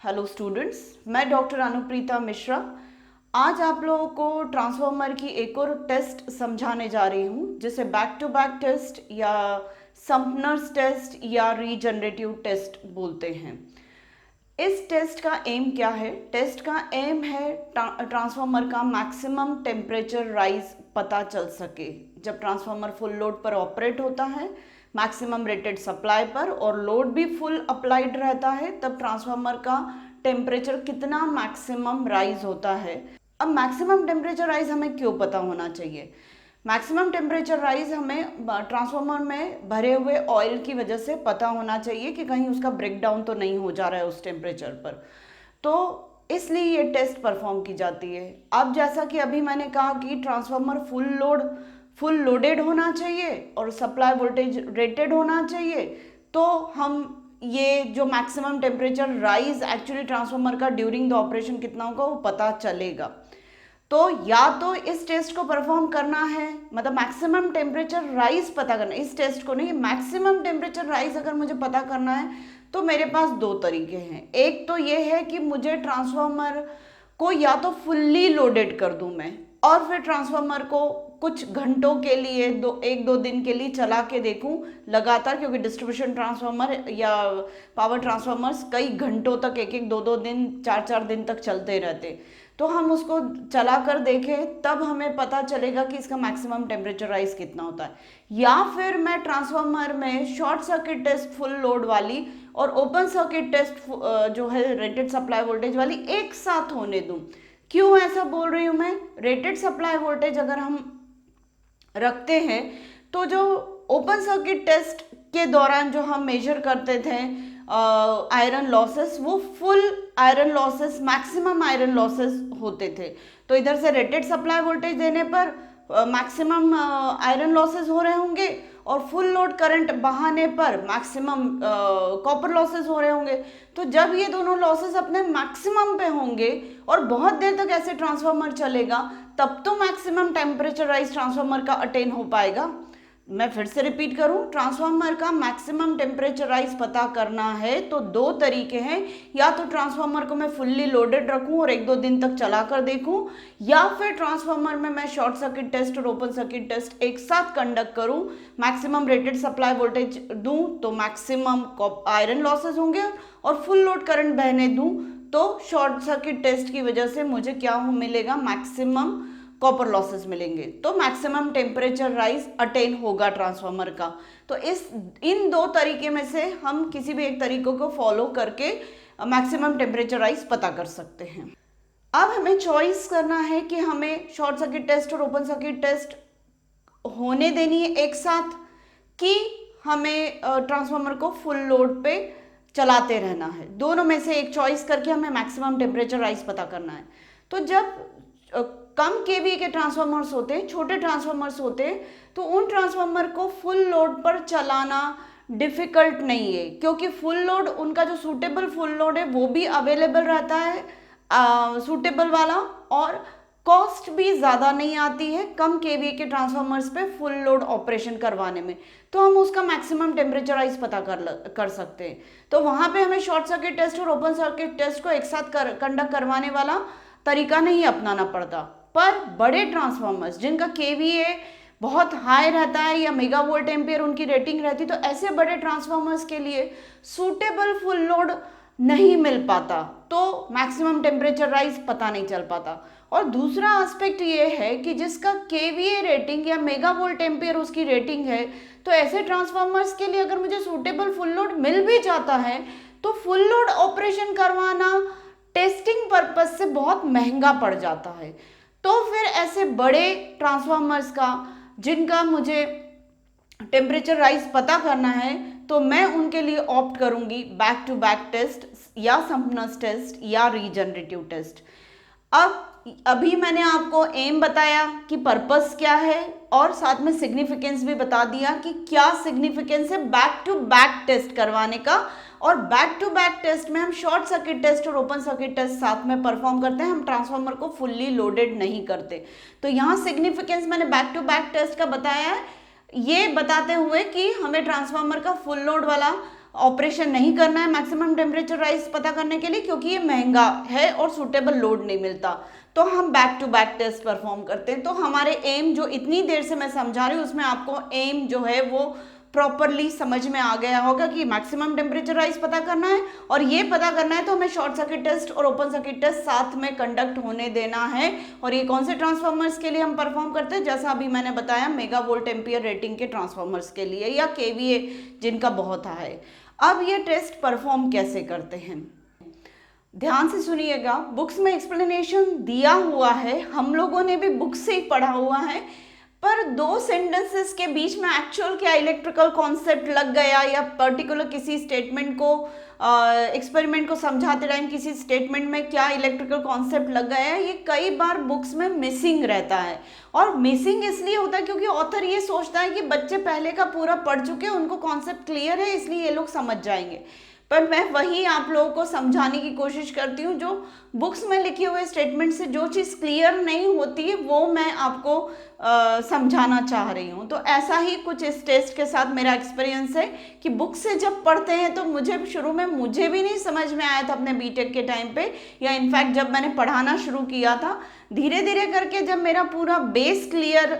Hello students, मैं doctor Anupreeta Mishra आज आप लोगों को ट्रांसफार्मर की एक और टेस्ट समझाने जा रही हूँ जिसे बैक टू बैक टेस्ट या सम्पनर्स टेस्ट या रीजनरेटिव टेस्ट बोलते हैं। इस टेस्ट का एम क्या है? टेस्ट का एम है ट्रांसफार्मर का मैक्सिमम टेम्परेचर राइज पता चल सके जब ट्रांसफार्मर फुल लोड पर ऑपरेट होता है, मैक्सिमम रेटेड सप्लाई पर और लोड भी फुल अप्लाइड रहता है, तब ट्रांसफार्मर का टेम्परेचर कितना मैक्सिमम राइज होता है। अब मैक्सिमम टेम्परेचर राइज हमें क्यों पता होना चाहिए? मैक्सिमम टेम्परेचर राइज हमें ट्रांसफार्मर में भरे हुए ऑयल की वजह से पता होना चाहिए कि कहीं उसका ब्रेकडाउन तो नहीं हो जा रहा है उस टेम्परेचर पर, तो इसलिए ये टेस्ट परफॉर्म की जाती है। अब जैसा कि अभी मैंने कहा कि ट्रांसफार्मर फुल लोडेड होना चाहिए और सप्लाई वोल्टेज रेटेड होना चाहिए, तो हम ये जो maximum temperature rise actually transformer का ड्यूरिंग द ऑपरेशन कितना होगा वो पता चलेगा। तो या तो इस टेस्ट को परफॉर्म करना है, मतलब मैक्सिमम टेम्परेचर राइज पता करना, इस टेस्ट को नहीं, मैक्सिमम टेम्परेचर राइज अगर मुझे पता करना है तो मेरे पास दो तरीके हैं। एक तो ये है कि मुझे ट्रांसफार्मर को या तो फुल्ली लोडेड कर दूं मैं और फिर ट्रांसफार्मर को कुछ घंटों के लिए एक दो दिन के लिए चला के देखूं लगातार, क्योंकि डिस्ट्रीब्यूशन ट्रांसफार्मर या पावर ट्रांसफार्मर्स कई घंटों तक एक दो दो दिन चार दिन तक चलते रहते, तो हम उसको चला कर देखें तब हमें पता चलेगा कि इसका मैक्सिमम टेम्परेचर राइज कितना होता है। या फिर मैं ट्रांसफार्मर में short circuit test full load वाली और ओपन सर्किट टेस्ट जो है रेटेड सप्लाई वोल्टेज वाली एक साथ होने दूं। क्यों ऐसा बोल रही हूँ मैं? रेटेड सप्लाई वोल्टेज अगर हम रखते हैं तो जो ओपन सर्किट टेस्ट के दौरान जो हम मेजर करते थे आयरन लॉसेस, वो full iron losses, maximum iron losses होते थे। तो इधर से रेटेड सप्लाई वोल्टेज देने पर मैक्सिमम आयरन लॉसेस हो रहे होंगे और फुल लोड करंट बहाने पर मैक्सिमम कॉपर लॉसेस हो रहे होंगे। तो जब ये दोनों लॉसेस अपने मैक्सिमम पे होंगे और बहुत देर तक ऐसे ट्रांसफार्मर चलेगा, तब तो मैक्सिमम टेम्परेचर राइज ट्रांसफार्मर का अटेन हो पाएगा। मैं फिर से रिपीट करूं, ट्रांसफार्मर का मैक्सिमम टेम्परेचर राइज पता करना है तो दो तरीके हैं। या तो ट्रांसफार्मर को मैं फुल्ली लोडेड रखूं और एक दो दिन तक चला कर देखूं, या फिर ट्रांसफार्मर में मैं शॉर्ट सर्किट टेस्ट और ओपन सर्किट टेस्ट एक साथ कंडक्ट करूं, मैक्सिमम रेटेड सप्लाई वोल्टेज दूं तो मैक्सिमम आयरन लॉसेज होंगे और फुल लोड करंट बहने दूं तो शॉर्ट सर्किट टेस्ट की वजह से मुझे क्या मिलेगा? मैक्सिमम कॉपर लॉसेस मिलेंगे, तो मैक्सिमम टेम्परेचर राइज अटेन होगा ट्रांसफार्मर का। तो इन दो तरीके में से हम किसी भी एक तरीकों को फॉलो करके मैक्सिमम टेम्परेचर राइज पता कर सकते हैं। अब हमें चॉइस करना है कि हमें शॉर्ट सर्किट टेस्ट और ओपन सर्किट टेस्ट होने देनी है एक साथ, कि हमें ट्रांसफार्मर को फुल लोड पे चलाते रहना है। दोनों में से एक चॉइस करके हमें मैक्सिमम टेम्परेचर राइज पता करना है। तो जब कम केवी के ट्रांसफार्मर्स होते हैं, छोटे ट्रांसफार्मर्स होते हैं, तो उन ट्रांसफार्मर को फुल लोड पर चलाना डिफिकल्ट नहीं है, क्योंकि फुल लोड उनका जो सूटेबल फुल लोड है वो भी अवेलेबल रहता है सूटेबल वाला, और कॉस्ट भी ज़्यादा नहीं आती है कम केवी के ट्रांसफार्मर्स पे फुल लोड ऑपरेशन करवाने में। तो हम उसका मैक्सिमम टेम्परेचर राइज पता कर सकते हैं। तो वहाँ पे हमें शॉर्ट सर्किट टेस्ट और ओपन सर्किट टेस्ट को एक साथ कंडक्ट करवाने वाला तरीका नहीं अपनाना पड़ता। पर बड़े ट्रांसफार्मर्स जिनका केवीए बहुत हाई रहता है या मेगा वोल्ट एम्पियर उनकी रेटिंग रहती, तो ऐसे बड़े ट्रांसफार्मर्स के लिए सूटेबल फुल लोड नहीं मिल पाता, तो मैक्सिमम टेम्परेचर राइज पता नहीं चल पाता। और दूसरा एस्पेक्ट ये है कि जिसका केवीए रेटिंग या मेगा वोल्ट एम्पियर उसकी रेटिंग है, तो ऐसे ट्रांसफार्मर्स के लिए अगर मुझे सूटेबल फुल लोड मिल भी जाता है तो फुल लोड ऑपरेशन करवाना टेस्टिंग पर्पज से बहुत महंगा पड़ जाता है। तो फिर ऐसे बड़े ट्रांसफार्मर्स का जिनका मुझे टेम्परेचर राइज पता करना है, तो मैं उनके लिए ऑप्ट करूंगी बैक टू बैक टेस्ट या सम्पनर्स टेस्ट या रीजनरेटिव टेस्ट। अब अभी मैंने आपको एम बताया कि पर्पस क्या है और साथ में सिग्निफिकेंस भी बता दिया कि क्या सिग्निफिकेंस है बैक टू बैक टेस्ट करवाने का। और बैक टू बैक टेस्ट में हम शॉर्ट सर्किट टेस्ट और ओपन सर्किट टेस्ट साथ में परफॉर्म करते हैं, हम ट्रांसफार्मर को फुल्ली लोडेड नहीं करते। तो यहाँ सिग्निफिकेंस मैंने बैक टू बैक टेस्ट का बताया है, ये बताते हुए कि हमें ट्रांसफार्मर का फुल लोड वाला ऑपरेशन नहीं करना है मैक्सिमम टेम्परेचर राइज पता करने के लिए, क्योंकि ये महंगा है और सुटेबल लोड नहीं मिलता, तो हम back to back test perform करते हैं। तो हमारे एम जो इतनी देर से मैं समझा रही हूँ उसमें आपको एम जो है वो प्रॉपरली समझ में आ गया होगा कि मैक्सिमम टेम्परेचर राइज पता करना है, और ये पता करना है तो हमें शॉर्ट सर्किट टेस्ट और ओपन सर्किट टेस्ट साथ में कंडक्ट होने देना है। और ये कौन से ट्रांसफॉर्मर्स के लिए हम परफॉर्म करते हैं, जैसा अभी मैंने बताया मेगा वोल्ट एम्पियर रेटिंग के ट्रांसफॉर्मर्स के लिए या केवीए जिनका बहुत है। अब ये टेस्ट परफॉर्म कैसे करते हैं, ध्यान से सुनिएगा। बुक्स में एक्सप्लेनेशन दिया हुआ है, हम लोगों ने भी बुक से ही पढ़ा हुआ है, पर दो सेंटेंसेस के बीच में एक्चुअल क्या इलेक्ट्रिकल कॉन्सेप्ट लग गया या पर्टिकुलर किसी स्टेटमेंट को एक्सपेरिमेंट को समझाते टाइम किसी स्टेटमेंट में क्या इलेक्ट्रिकल कॉन्सेप्ट लग गया है, ये कई बार बुक्स में मिसिंग रहता है। और मिसिंग इसलिए होता है क्योंकि ऑथर ये सोचता है कि बच्चे पहले का पूरा पढ़ चुके हैं, उनको कॉन्सेप्ट क्लियर है, इसलिए ये लोग समझ जाएंगे। पर मैं वही आप लोगों को समझाने की कोशिश करती हूँ, जो बुक्स में लिखे हुए स्टेटमेंट से जो चीज़ क्लियर नहीं होती है वो मैं आपको समझाना चाह रही हूँ। तो ऐसा ही कुछ इस टेस्ट के साथ मेरा एक्सपीरियंस है कि बुक से जब पढ़ते हैं तो मुझे शुरू में मुझे भी नहीं समझ में आया था अपने बीटेक के टाइम पे, या इनफैक्ट जब मैंने पढ़ाना शुरू किया था, धीरे धीरे करके जब मेरा पूरा बेस क्लियर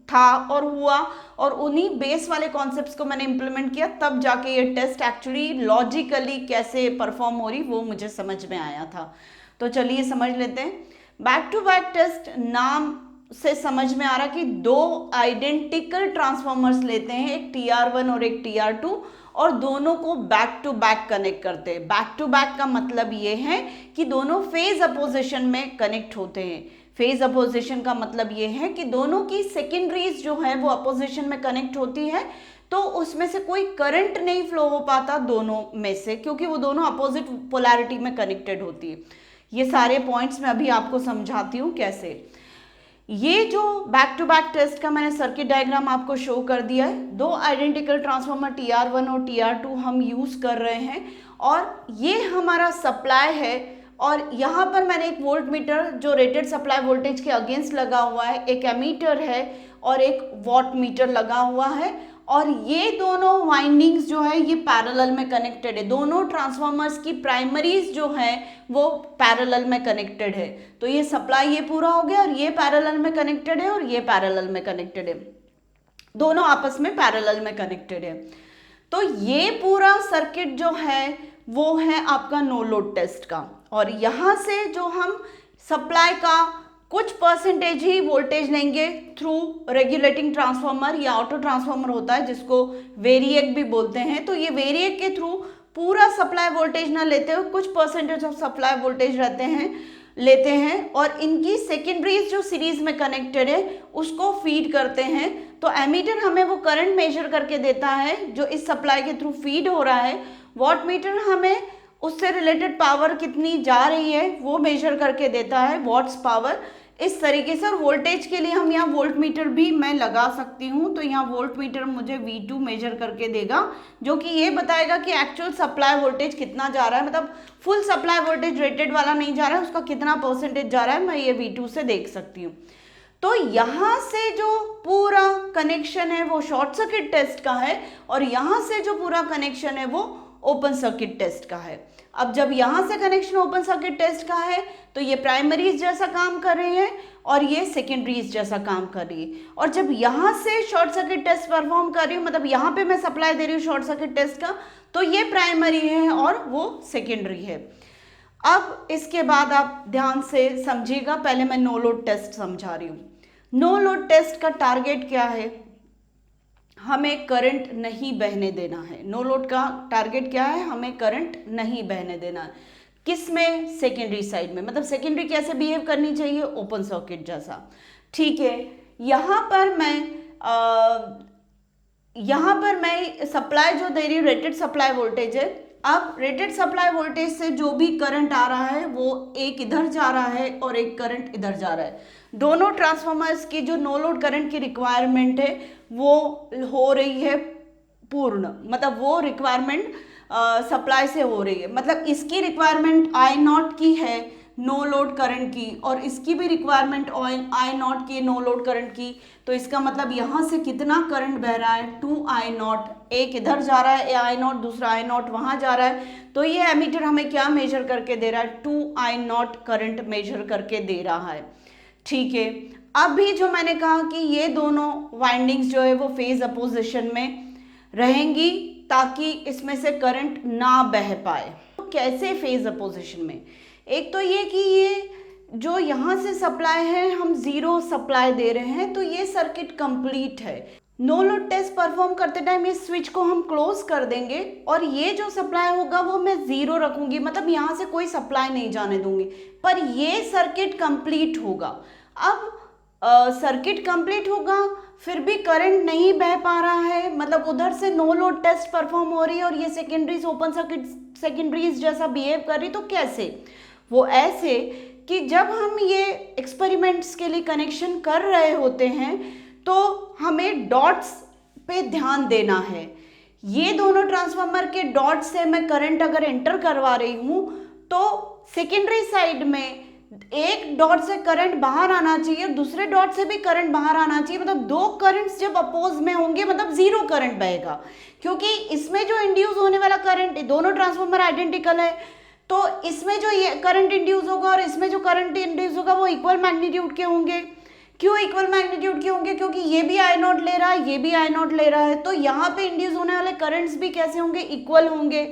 था और हुआ और उन्हीं बेस वाले कॉन्सेप्ट्स को मैंने इम्प्लीमेंट किया, तब जाके ये टेस्ट एक्चुअली लॉजिकली कैसे परफॉर्म हो रही वो मुझे समझ में आया था। तो चलिए समझ लेते हैं। बैक टू बैक टेस्ट नाम से समझ में आ रहा कि दो आइडेंटिकल ट्रांसफॉर्मर्स लेते हैं, एक TR1 और एक TR2, और दोनों को बैक टू बैक कनेक्ट करते हैं। बैक टू बैक का मतलब ये है कि दोनों फेज अपोजिशन में कनेक्ट होते हैं। फेज अपोजिशन का मतलब ये है कि दोनों की सेकेंडरीज जो है वो अपोजिशन में कनेक्ट होती है, तो उसमें से कोई करंट नहीं फ्लो हो पाता दोनों में से, क्योंकि वो दोनों अपोजिट पोलैरिटी में कनेक्टेड होती है। ये सारे पॉइंट्स मैं अभी आपको समझाती हूँ कैसे। ये जो बैक टू बैक टेस्ट का मैंने सर्किट डायग्राम आपको शो कर दिया है, दो आइडेंटिकल ट्रांसफार्मर TR1 और TR2 हम यूज कर रहे हैं, और ये हमारा सप्लाई है। और यहाँ पर मैंने एक वोल्ट मीटर जो रेटेड सप्लाई वोल्टेज के अगेंस्ट लगा हुआ है, एक एमीटर है और एक वॉट मीटर लगा हुआ है, और ये दोनों वाइंडिंग्स जो है ये पैरेलल में कनेक्टेड है। दोनों ट्रांसफार्मर्स की प्राइमरीज जो है वो पैरेलल में कनेक्टेड है। तो ये सप्लाई ये पूरा हो गया, और ये पैरेलल में कनेक्टेड है और ये पैरेलल में कनेक्टेड है, दोनों आपस में पैरेलल में कनेक्टेड है। तो ये पूरा सर्किट जो है वो है आपका नो लोड टेस्ट का। और यहाँ से जो हम सप्लाई का कुछ परसेंटेज ही वोल्टेज लेंगे थ्रू रेगुलेटिंग ट्रांसफार्मर या ऑटो ट्रांसफार्मर होता है जिसको वेरिएक भी बोलते हैं। तो ये वेरिएक के थ्रू पूरा सप्लाई वोल्टेज ना लेते हुए कुछ परसेंटेज ऑफ सप्लाई वोल्टेज लेते हैं और इनकी सेकेंडरीज जो सीरीज में कनेक्टेड है उसको फीड करते हैं। तो एमीटर हमें वो करंट मेजर करके देता है जो इस सप्लाई के थ्रू फीड हो रहा है। वॉट मीटर हमें उससे रिलेटेड पावर कितनी जा रही है वो मेजर करके देता है, वॉट्स पावर, इस तरीके से। और वोल्टेज के लिए हम यहाँ वोल्ट मीटर भी मैं लगा सकती हूँ। तो यहाँ वोल्ट मीटर मुझे V2 मेजर करके देगा, जो कि ये बताएगा कि एक्चुअल सप्लाई वोल्टेज कितना जा रहा है, मतलब फुल सप्लाई वोल्टेज रेटेड वाला नहीं जा रहा है, उसका कितना परसेंटेज जा रहा है मैं ये V2 से देख सकती हूँ। तो यहाँ से जो पूरा कनेक्शन है वो शॉर्ट सर्किट टेस्ट का है, और यहाँ से जो पूरा कनेक्शन है वो ओपन सर्किट टेस्ट का है। अब जब यहाँ से कनेक्शन ओपन सर्किट टेस्ट का है तो ये प्राइमरीज जैसा काम कर रही है और ये सेकेंडरीज जैसा काम कर रही है। और जब यहाँ से शॉर्ट सर्किट टेस्ट परफॉर्म कर रही हूँ, मतलब यहाँ पे मैं सप्लाई दे रही हूँ शॉर्ट सर्किट टेस्ट का, तो ये प्राइमरी है और वो सेकेंडरी है। अब इसके बाद आप ध्यान से समझिएगा, पहले मैं नो लोड टेस्ट समझा रही हूँ। नो लोड टेस्ट का टारगेट क्या है, हमें करंट नहीं बहने देना है। नो लोड का टारगेट क्या है, हमें करंट नहीं बहने देना है। किस में, सेकेंडरी साइड में, मतलब सेकेंडरी कैसे बिहेव करनी चाहिए, ओपन सर्किट जैसा। ठीक है, यहाँ पर मैं सप्लाई जो दे रही हूँ रेटेड सप्लाई वोल्टेज है। अब रेटेड सप्लाई वोल्टेज से जो भी करंट आ रहा है वो एक इधर जा रहा है और एक करंट इधर जा रहा है। दोनों ट्रांसफार्मर्स की जो नो लोड करंट की रिक्वायरमेंट है वो हो रही है पूर्ण, मतलब वो रिक्वायरमेंट सप्लाई से हो रही है। मतलब इसकी रिक्वायरमेंट I0 की है नो लोड करंट की और इसकी भी रिक्वायरमेंट आई नॉट की नो लोड करंट की, तो इसका मतलब यहाँ से कितना करंट बह रहा है 2I0, एक इधर जा रहा है I0, दूसरा I0 वहाँ जा रहा है, तो ये एमीटर हमें क्या मेजर करके दे रहा है 2I0 करंट मेजर करके दे रहा है। ठीक है, अभी जो मैंने कहा कि ये दोनों वाइंडिंग्स जो है वो फेज अपोजिशन में रहेंगी ताकि इसमें से करंट ना बह पाए। तो कैसे फेज अपोजिशन में, एक तो ये कि ये जो यहाँ से सप्लाई है हम जीरो सप्लाई दे रहे हैं, तो ये सर्किट कंप्लीट है। नो लोड टेस्ट परफॉर्म करते टाइम ये स्विच को हम क्लोज कर देंगे और ये जो सप्लाई होगा वो मैं जीरो रखूंगी, मतलब यहाँ से कोई सप्लाई नहीं जाने दूंगी, पर ये सर्किट कंप्लीट होगा। अब सर्किट कंप्लीट होगा फिर भी करंट नहीं बह पा रहा है, मतलब उधर से नो लोड टेस्ट परफॉर्म हो रही है और ये सेकेंडरीज ओपन सर्किट सेकेंडरीज जैसा बिहेव कर रही, तो कैसे? वो ऐसे कि जब हम ये एक्सपेरिमेंट्स के लिए कनेक्शन कर रहे होते हैं तो हमें डॉट्स पे ध्यान देना है। ये दोनों ट्रांसफार्मर के डॉट से मैं करंट अगर एंटर करवा रही हूँ तो सेकेंडरी साइड में एक डॉट से करंट बाहर आना चाहिए और दूसरे डॉट से भी करंट बाहर आना चाहिए, मतलब दो करंट्स जब अपोज में होंगे मतलब जीरो करंट बहेगा, क्योंकि इसमें जो इंड्यूस होने वाला करंट, दोनों ट्रांसफार्मर आइडेंटिकल है, तो इसमें जो ये करंट इंड्यूस होगा और इसमें जो करंट इंड्यूस होगा वो इक्वल मैग्नीट्यूड के होंगे। क्यों इक्वल मैग्नीट्यूड के होंगे? क्योंकि ये भी I0 ले रहा है, ये भी I0 ले रहा है, तो यहाँ पे इंड्यूस होने वाले करंट्स भी कैसे होंगे? इक्वल होंगे।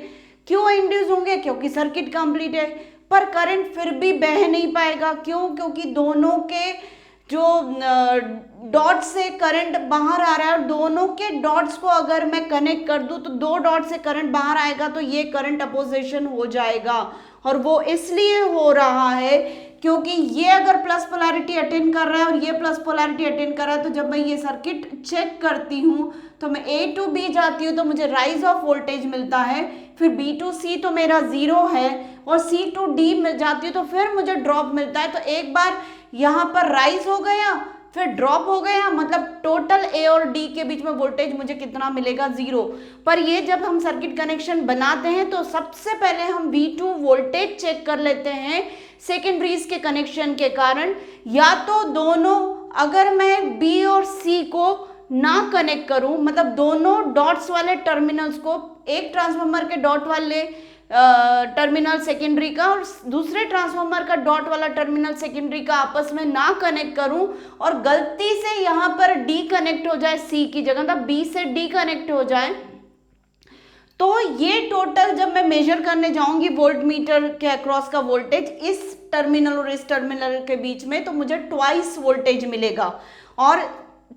क्यों इंड्यूस होंगे? क्योंकि सर्किट कंप्लीट है, पर करंट फिर भी बह नहीं पाएगा। क्यों? क्योंकि दोनों के जो डॉट से करंट बाहर आ रहा है और दोनों के डॉट्स को अगर मैं कनेक्ट कर दूं तो दो डॉट से करंट बाहर आएगा, तो ये करंट अपोजिशन हो जाएगा। और वो इसलिए हो रहा है क्योंकि ये अगर प्लस पोलैरिटी अटेन कर रहा है और ये प्लस पोलैरिटी अटेन कर रहा है, तो जब मैं ये सर्किट चेक करती हूँ तो मैं A to B जाती हूँ तो मुझे राइज ऑफ वोल्टेज मिलता है, फिर B to C तो मेरा जीरो है और C to D में जाती हूँ तो फिर मुझे ड्रॉप मिलता है। तो एक बार यहाँ पर राइज हो गया फिर ड्रॉप हो गया, मतलब टोटल A और D के बीच में वोल्टेज मुझे कितना मिलेगा? जीरो। पर ये जब हम सर्किट कनेक्शन बनाते हैं तो सबसे पहले हम V2 वोल्टेज चेक कर लेते हैं सेकेंडरीज के कनेक्शन के कारण। या तो दोनों, अगर मैं B और C को ना कनेक्ट करूं, मतलब दोनों डॉट्स वाले टर्मिनल्स को, एक ट्रांसफार्मर के डॉट वाले टर्मिनल सेकेंडरी का और दूसरे ट्रांसफार्मर का डॉट वाला टर्मिनल सेकेंडरी का आपस में ना कनेक्ट करूं और गलती से यहाँ पर डी कनेक्ट हो जाए C की जगह, मतलब B से D कनेक्ट हो जाए, तो ये टोटल जब मैं मेजर करने जाऊंगी वोल्ट मीटर के अक्रॉस का वोल्टेज इस टर्मिनल और इस टर्मिनल के बीच में, तो मुझे ट्वाइस वोल्टेज मिलेगा। और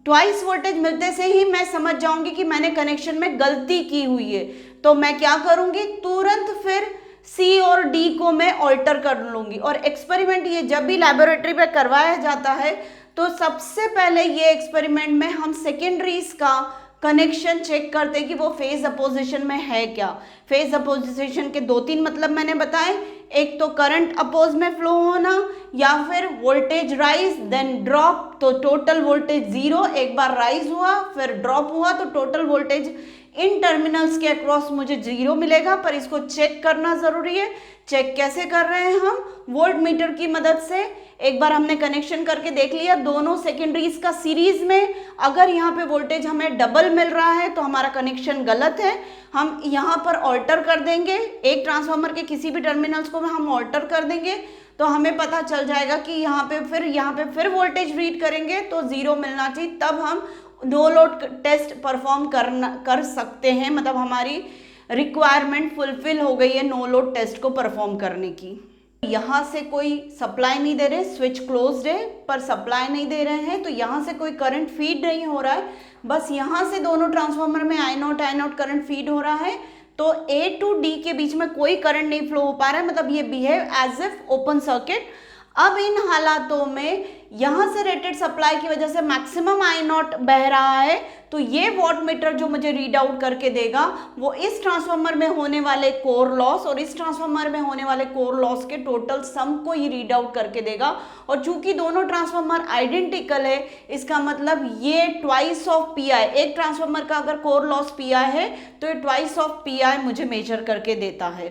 ट्वाइस वोल्टेज मिलते से ही मैं समझ जाऊंगी कि मैंने कनेक्शन में गलती की हुई है। तो मैं क्या करूंगी? तुरंत फिर C और D को मैं ऑल्टर कर लूंगी। और एक्सपेरिमेंट ये जब भी लैबोरेटरी पे करवाया जाता है तो सबसे पहले ये एक्सपेरिमेंट में हम सेकेंडरीज का कनेक्शन चेक करते हैं कि वो फेज अपोजिशन में है क्या। फेज अपोजिशन के दो तीन मतलब मैंने बताए, एक तो करंट अपोज में फ्लो होना या फिर वोल्टेज राइज देन ड्रॉप, तो टोटल वोल्टेज जीरो, एक बार राइज हुआ फिर ड्रॉप हुआ तो टोटल वोल्टेज इन टर्मिनल्स के अक्रॉस मुझे जीरो मिलेगा। पर इसको चेक करना जरूरी है। चेक कैसे कर रहे हैं हम? वोल्ट मीटर की मदद से। एक बार हमने कनेक्शन करके देख लिया दोनों सेकेंडरीज का सीरीज में, अगर यहाँ पे वोल्टेज हमें डबल मिल रहा है तो हमारा कनेक्शन गलत है, हम यहाँ पर ऑल्टर कर देंगे, एक ट्रांसफार्मर के किसी भी टर्मिनल्स को हम ऑल्टर कर देंगे तो हमें पता चल जाएगा कि यहाँ पे फिर वोल्टेज रीड करेंगे तो जीरो मिलना चाहिए, तब हम नो लोड टेस्ट परफॉर्म कर सकते हैं, मतलब हमारी रिक्वायरमेंट फुलफिल हो गई है नो लोड टेस्ट को परफॉर्म करने की। यहाँ से कोई सप्लाई नहीं दे रहे, स्विच क्लोज्ड है पर सप्लाई नहीं दे रहे हैं, तो यहाँ से कोई करंट फीड नहीं हो रहा है, बस यहाँ से दोनों ट्रांसफार्मर में I0 करंट फीड हो रहा है, तो A to D के बीच में कोई करंट नहीं फ्लो हो पा रहा है, मतलब ये behave as if open circuit. अब इन हालातों में यहाँ से रेटेड सप्लाई की वजह से मैक्सिमम I0 बह रहा है, तो ये वॉट मीटर जो मुझे रीड आउट करके देगा वो इस ट्रांसफार्मर में होने वाले कोर लॉस और इस ट्रांसफार्मर में होने वाले कोर लॉस के टोटल सम को ही रीड आउट करके देगा। और चूंकि दोनों ट्रांसफार्मर आइडेंटिकल है, इसका मतलब ये ट्वाइस ऑफ PI, एक ट्रांसफार्मर का अगर कोर लॉस PI है तो ये ट्वाइस ऑफ PI मुझे मेजर करके देता है।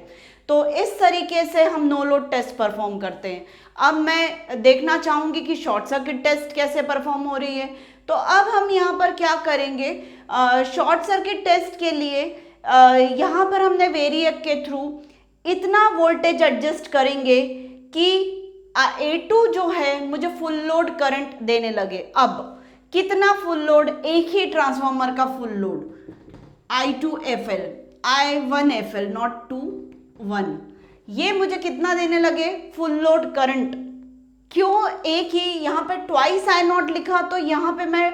तो इस तरीके से हम नो लोड टेस्ट परफॉर्म करते हैं। अब मैं देखना चाहूंगी कि शॉर्ट सर्किट टेस्ट कैसे परफॉर्म हो रही है। तो अब हम यहाँ पर क्या करेंगे, शॉर्ट सर्किट टेस्ट के लिए यहाँ पर हमने वेरिएक के थ्रू इतना वोल्टेज एडजस्ट करेंगे कि A2 जो है मुझे फुल लोड करंट देने लगे। अब कितना फुल लोड, एक ही ट्रांसफार्मर का full load I2FL, I1FL not 2 1, ये मुझे कितना देने लगे, फुल लोड करंट। क्यों एक ही, यहाँ पे ट्वाइस I0 लिखा, तो यहाँ पे मैं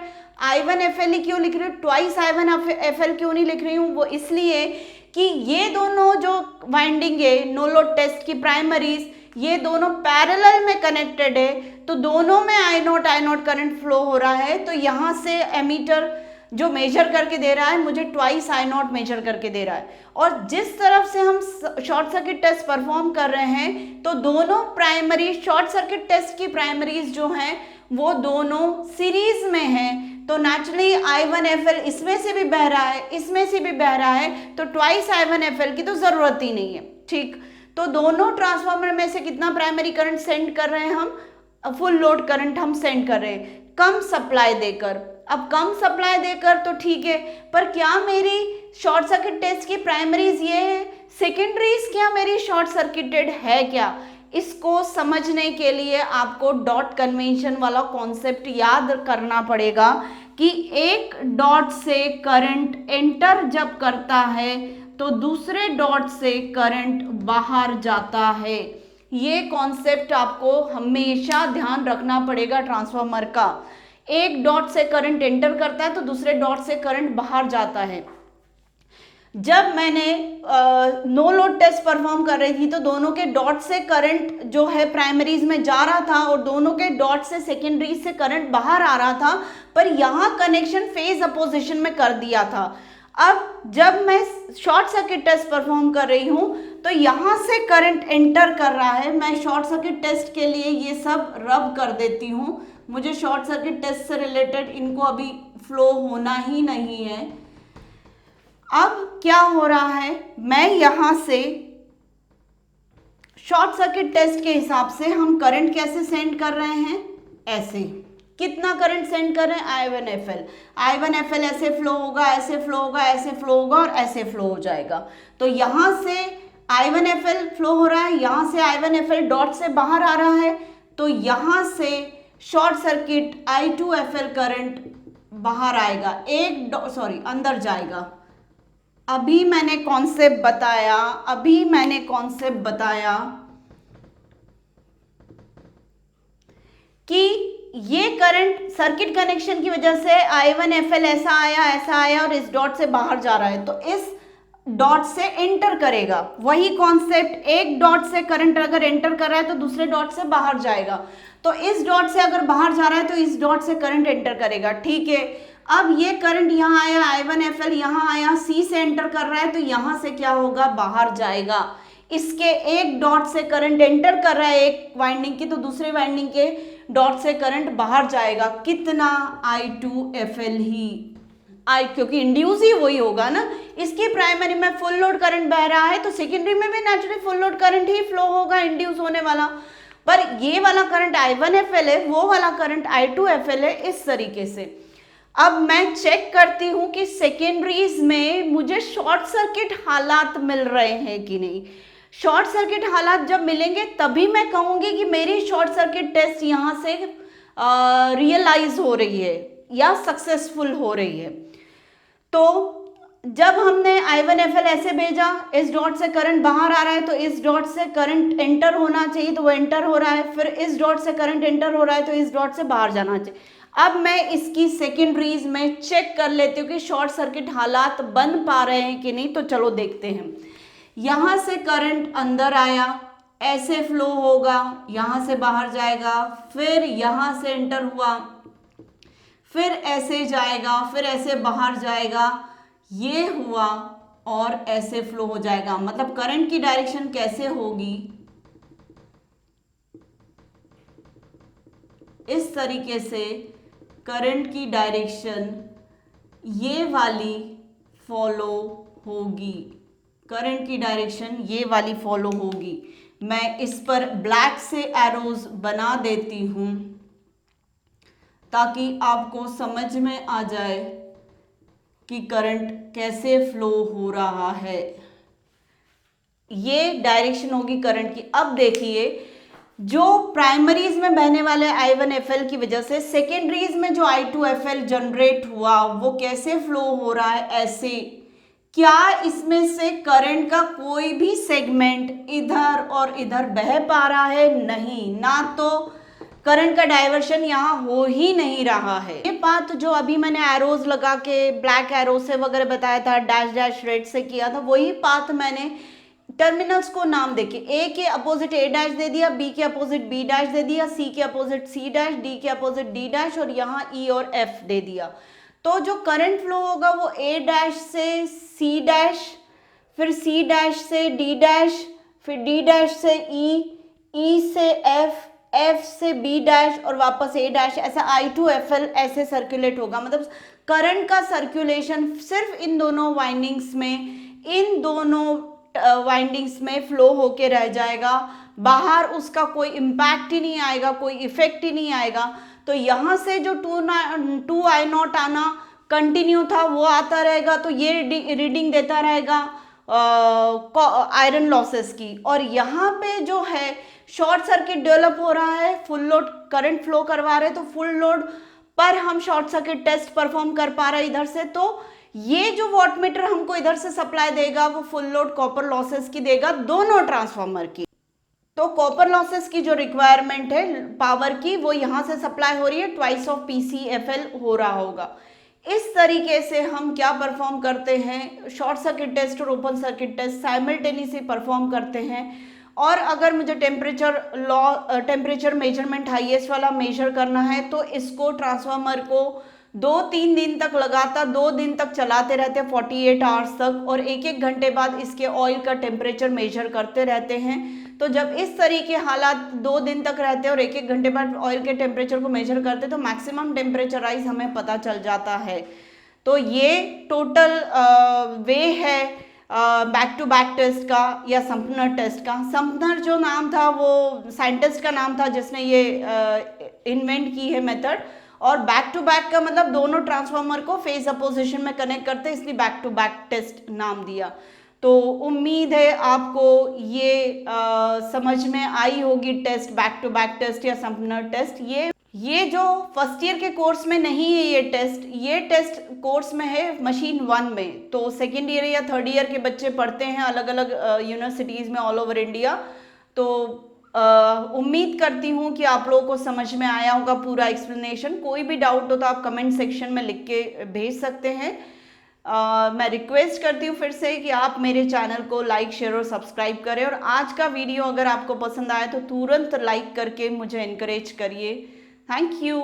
I1FL ही क्यों लिख रही हूँ, ट्वाइस I1FL क्यों नहीं लिख रही हूँ, वो इसलिए कि ये दोनों जो वाइंडिंग है नो लोड टेस्ट की प्राइमरीज, ये दोनों पैरेलल में कनेक्टेड है, तो दोनों में I0 करंट फ्लो हो रहा है। तो यहाँ से एमीटर जो मेजर करके दे रहा है मुझे ट्वाइस I0 मेजर करके दे रहा है। और जिस तरफ से हम शॉर्ट सर्किट टेस्ट परफॉर्म कर रहे हैं, तो दोनों प्राइमरी शॉर्ट सर्किट टेस्ट की प्राइमरीज जो हैं वो दोनों सीरीज में हैं, तो नेचुरली I1FL इसमें से भी बह रहा है, इसमें से भी बह रहा है, तो ट्वाइस I1FL की तो जरूरत ही नहीं है। ठीक, तो दोनों ट्रांसफार्मर में से कितना प्राइमरी करंट सेंड कर रहे हैं हम, फुल लोड करंट हम सेंड कर रहे हैं कम सप्लाई देकर। अब कम सप्लाई देकर तो ठीक है, पर क्या मेरी शॉर्ट सर्किट टेस्ट की प्राइमरीज ये है, सेकेंडरीज क्या मेरी शॉर्ट सर्किटेड है क्या, इसको समझने के लिए आपको डॉट कन्वेंशन वाला कॉन्सेप्ट याद करना पड़ेगा कि एक डॉट से करंट एंटर जब करता है तो दूसरे डॉट से करंट बाहर जाता है। ये कॉन्सेप्ट आपको हमेशा ध्यान रखना पड़ेगा ट्रांसफार्मर का। एक डॉट से करंट एंटर करता है तो दूसरे डॉट से करंट बाहर जाता है। जब मैंने नो लोड टेस्ट परफॉर्म कर रही थी तो दोनों के डॉट से करंट जो है प्राइमरीज में जा रहा था और दोनों के डॉट से सेकेंडरीज से करंट बाहर आ रहा था, पर यहाँ कनेक्शन फेज अपोजिशन में कर दिया था। अब जब मैं शॉर्ट सर्किट टेस्ट परफॉर्म कर रही हूँ तो यहाँ से करंट एंटर कर रहा है। मैं शॉर्ट सर्किट टेस्ट के लिए ये सब रब कर देती हूँ, मुझे शॉर्ट सर्किट टेस्ट से रिलेटेड इनको अभी फ्लो होना ही नहीं है। अब क्या हो रहा है, मैं यहाँ से शॉर्ट सर्किट टेस्ट के हिसाब से हम करंट कैसे सेंड कर रहे हैं, ऐसे कितना करंट सेंड कर रहे हैं, I1FL ऐसे फ्लो होगा, ऐसे फ्लो होगा, ऐसे फ्लो होगा और ऐसे फ्लो हो जाएगा। तो यहाँ से I1FL फ्लो हो रहा है, यहाँ से I1FL डॉट से बाहर आ रहा है, तो यहाँ से शॉर्ट सर्किट I2FL करंट बाहर आएगा, अंदर जाएगा। अभी मैंने कॉन्सेप्ट बताया कि ये करंट सर्किट कनेक्शन की वजह से I1FL ऐसा आया और इस डॉट से बाहर जा रहा है, तो इस डॉट से एंटर करेगा। वही कॉन्सेप्ट, एक डॉट से करंट अगर एंटर कर रहा है तो दूसरे डॉट से बाहर जाएगा, तो इस डॉट से अगर बाहर जा रहा है तो इस डॉट से करंट एंटर करेगा। ठीक है, अब ये करंट यहाँ आया, I1FL यहाँ आया, C से एंटर कर रहा है, तो यहाँ से क्या होगा, बाहर जाएगा। इसके एक डॉट से करंट एंटर कर रहा है एक वाइंडिंग की, तो दूसरे वाइंडिंग के डॉट से करंट बाहर जाएगा। कितना, I2FL ही, क्योंकि इंड्यूस ही वही होगा ना। इसकी प्राइमरी में फुल लोड करंट बह रहा है तो सेकेंडरी में भी नेचुरली फुल लोड करंट ही फ्लो होगा, इंड्यूस होने वाला। पर ये वाला करंट I1FL है, वो वाला करंट I2FL है, इस तरीके से। अब मैं चेक करती हूं कि सेकेंडरीज में मुझे शॉर्ट सर्किट हालात मिल रहे हैं कि नहीं। शॉर्ट सर्किट हालात जब मिलेंगे तभी मैं कहूंगी कि मेरी शॉर्ट सर्किट टेस्ट यहाँ से रियलाइज हो रही है या सक्सेसफुल हो रही है। तो जब हमने I1FL ऐसे भेजा, इस डॉट से करंट बाहर आ रहा है तो इस डॉट से करंट एंटर होना चाहिए, तो वो एंटर हो रहा है। फिर इस डॉट से करंट एंटर हो रहा है तो इस डॉट से बाहर जाना चाहिए। अब मैं इसकी सेकेंडरीज में चेक कर लेती हूँ कि शॉर्ट सर्किट हालात बन पा रहे हैं कि नहीं। तो चलो देखते हैं। यहाँ से करंट अंदर आया, ऐसे फ्लो होगा, यहाँ से बाहर जाएगा, फिर यहाँ से एंटर हुआ, फिर ऐसे जाएगा, फिर ऐसे बाहर जाएगा, ये हुआ और ऐसे फ्लो हो जाएगा। मतलब करंट की डायरेक्शन कैसे होगी, इस तरीके से करंट की डायरेक्शन ये वाली फॉलो होगी। करंट की डायरेक्शन ये वाली फॉलो होगी। मैं इस पर ब्लैक से एरोज बना देती हूं ताकि आपको समझ में आ जाए कि करंट कैसे फ्लो हो रहा है। ये डायरेक्शन होगी करंट की। अब देखिए, जो प्राइमरीज में बहने वाले I1FL की वजह से सेकेंडरीज में जो I2FL जनरेट हुआ वो कैसे फ्लो हो रहा है, ऐसे। क्या इसमें से करंट का कोई भी सेगमेंट इधर और इधर बह पा रहा है? नहीं, ना तो करंट का डाइवर्शन यहां हो ही नहीं रहा है। ये पाथ जो अभी मैंने एरोज लगा के ब्लैक एरो से वगैरह बताया था, डैश डैश रेड से किया था, वही पाथ मैंने टर्मिनल्स को नाम देके ए के अपोजिट ए डैश दे दिया, बी के अपोजिट बी डैश दे दिया, सी के अपोजिट सी डैश, डी के अपोजिट डी डैश और यहाँ ई और एफ दे दिया। तो जो करंट फ्लो होगा वो ए डैश से सी डैश, फिर सी डैश से डी डैश, फिर डी डैश से ई से एफ, एफ से बी डैश और वापस ए डैश, ऐसा I2FL ऐसे सर्कुलेट होगा। मतलब करंट का सर्कुलेशन सिर्फ इन दोनों वाइंडिंग्स में फ्लो होके रह जाएगा, बाहर उसका कोई इम्पैक्ट ही नहीं आएगा, कोई इफेक्ट ही नहीं आएगा। तो यहाँ से जो 2I0 आना कंटिन्यू था वो आता रहेगा, तो ये रीडिंग देता रहेगा आयरन लॉसेस की। और यहाँ पे जो है शॉर्ट सर्किट डेवलप हो रहा है, फुल लोड करंट फ्लो करवा रहे हैं, तो फुल लोड पर हम शॉर्ट सर्किट टेस्ट परफॉर्म कर पा रहे हैं इधर से। तो ये जो वॉटमीटर हमको इधर से सप्लाई देगा वो फुल लोड कॉपर लॉसेस की देगा, दोनों ट्रांसफार्मर की। तो कॉपर लॉसेस की जो रिक्वायरमेंट है पावर की वो यहाँ से सप्लाई हो रही है, ट्वाइस ऑफ PCFL हो रहा होगा। इस तरीके से हम क्या परफॉर्म करते हैं, शॉर्ट सर्किट टेस्ट और open circuit test simultaneously perform करते हैं। और अगर मुझे टेम्परेचर मेजरमेंट हाईएस्ट वाला मेजर करना है तो इसको ट्रांसफार्मर को 2-3 दिन तक लगातार 2 दिन तक चलाते रहते हैं, 48 आवर्स तक, और 1-1 घंटे बाद इसके ऑयल का टेम्परेचर मेजर करते रहते हैं। तो जब इस तरीके हालात 2 दिन तक रहते हैं और 1-1 घंटे बाद ऑयल के टेम्परेचर को मेजर करते हैं तो मैक्सिमम टेम्परेचर राइज हमें पता चल जाता है। तो ये टोटल वे है बैक टू बैक टेस्ट का या संपनर टेस्ट का। संपनर जो नाम था वो साइंटिस्ट का नाम था जिसने ये इन्वेंट की है मेथड, और बैक टू बैक का मतलब दोनों ट्रांसफार्मर को फेज अपोजिशन में कनेक्ट करते हैं, इसलिए बैक टू बैक टेस्ट नाम दिया। तो उम्मीद है आपको ये समझ में आई होगी test, back to back test या संपनर टेस्ट। ये जो फर्स्ट ईयर के कोर्स में नहीं है ये टेस्ट कोर्स में है मशीन 1 में। तो सेकेंड ईयर या थर्ड ईयर के बच्चे पढ़ते हैं अलग अलग यूनिवर्सिटीज़ में ऑल ओवर इंडिया। तो उम्मीद करती हूँ कि आप लोगों को समझ में आया होगा पूरा एक्सप्लेनेशन। कोई भी डाउट हो तो आप कमेंट सेक्शन में लिख के भेज सकते हैं। मैं रिक्वेस्ट करती हूँ फिर से कि आप मेरे चैनल को लाइक शेयर और सब्सक्राइब करें, और आज का वीडियो अगर आपको पसंद आया तो तुरंत लाइक करके मुझे इनकरेज करिए। Thank you.